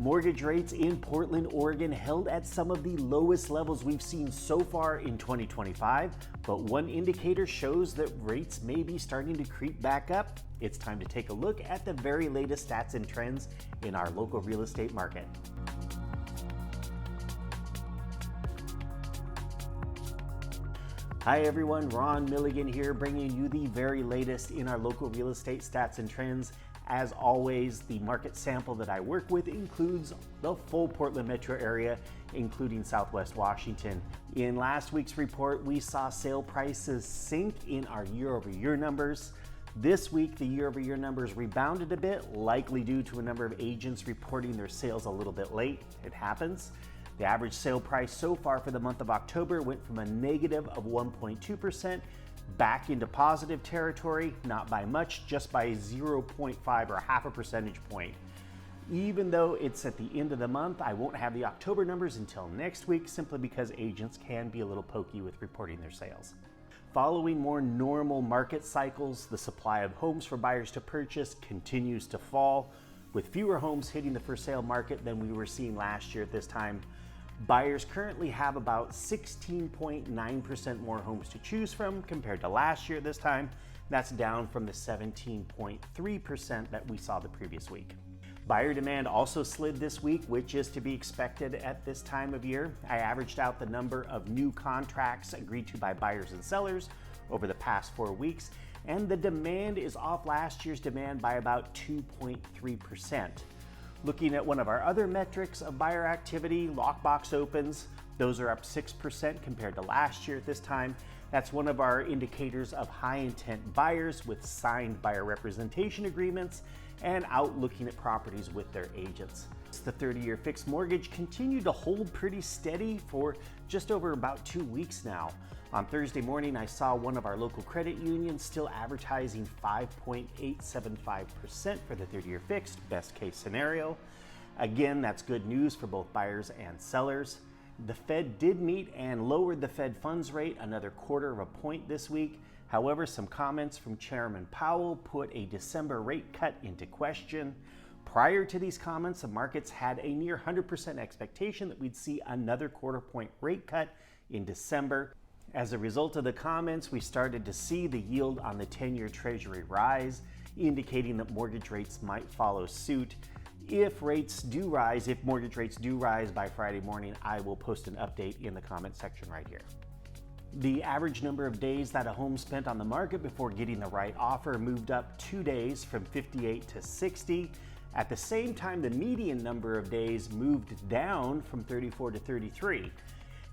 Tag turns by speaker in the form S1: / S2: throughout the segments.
S1: Mortgage rates in Portland, Oregon held at some of the lowest levels we've seen so far in 2025, but one indicator shows that rates may be starting to creep back up. It's time to take a look at the very latest stats and trends in our local real estate market. Hi everyone, RRMilligan here, bringing you the very latest in our local real estate stats and trends. As always, the market sample that I work with includes the full Portland metro area, including Southwest Washington. In last week's report, we saw sale prices sink in our year-over-year numbers. This week, the year-over-year numbers rebounded a bit, likely due to a number of agents reporting their sales a little bit late. It happens. The average sale price so far for the month of October went from a negative of 1.2% back into positive territory, not by much, just by 0.5 or half a percentage point. Even though it's at the end of the month, I won't have the October numbers until next week, simply because agents can be a little pokey with reporting their sales. Following more normal market cycles, the supply of homes for buyers to purchase continues to fall, with fewer homes hitting the for sale market than we were seeing last year at this time. Buyers currently have about 16.9% more homes to choose from compared to last year at this time. That's down from the 17.3% that we saw the previous week. Buyer demand also slid this week, which is to be expected at this time of year. I averaged out the number of new contracts agreed to by buyers and sellers over the past 4 weeks, and the demand is off last year's demand by about 2.3%. Looking at one of our other metrics of buyer activity, lockbox opens, those are up 6% compared to last year at this time. That's one of our indicators of high intent buyers with signed buyer representation agreements and out looking at properties with their agents. The 30-year fixed mortgage continued to hold pretty steady for just over about 2 weeks now. On Thursday morning, I saw one of our local credit unions still advertising 5.875% for the 30-year fixed, best case scenario. Again, that's good news for both buyers and sellers. The Fed did meet and lowered the Fed funds rate another 1/4 of a point this week. However, some comments from Chairman Powell put a December rate cut into question. Prior to these comments, the markets had a near 100% expectation that we'd see another 1/4 point rate cut in December. As a result of the comments, we started to see the yield on the 10-year Treasury rise, indicating that mortgage rates might follow suit. If mortgage rates do rise by Friday morning, I will post an update in the comment section right here. The average number of days that a home spent on the market before getting the right offer moved up 2 days from 58 to 60. At the same time, the median number of days moved down from 34 to 33.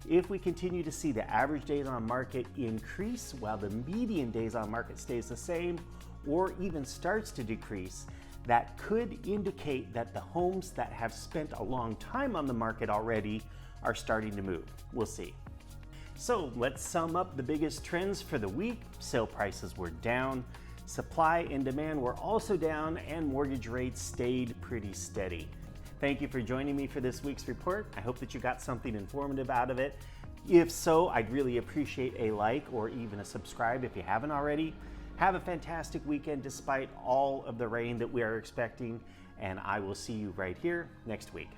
S1: If we continue to see the average days on market increase while the median days on market stays the same or even starts to decrease, that could indicate that the homes that have spent a long time on the market already are starting to move. We'll see. So let's sum up the biggest trends for the week. Sale prices were down, supply and demand were also down, and mortgage rates stayed pretty steady. Thank you for joining me for this week's report. I hope that you got something informative out of it. If so, I'd really appreciate a like or even a subscribe if you haven't already. Have a fantastic weekend despite all of the rain that we are expecting, and I will see you right here next week.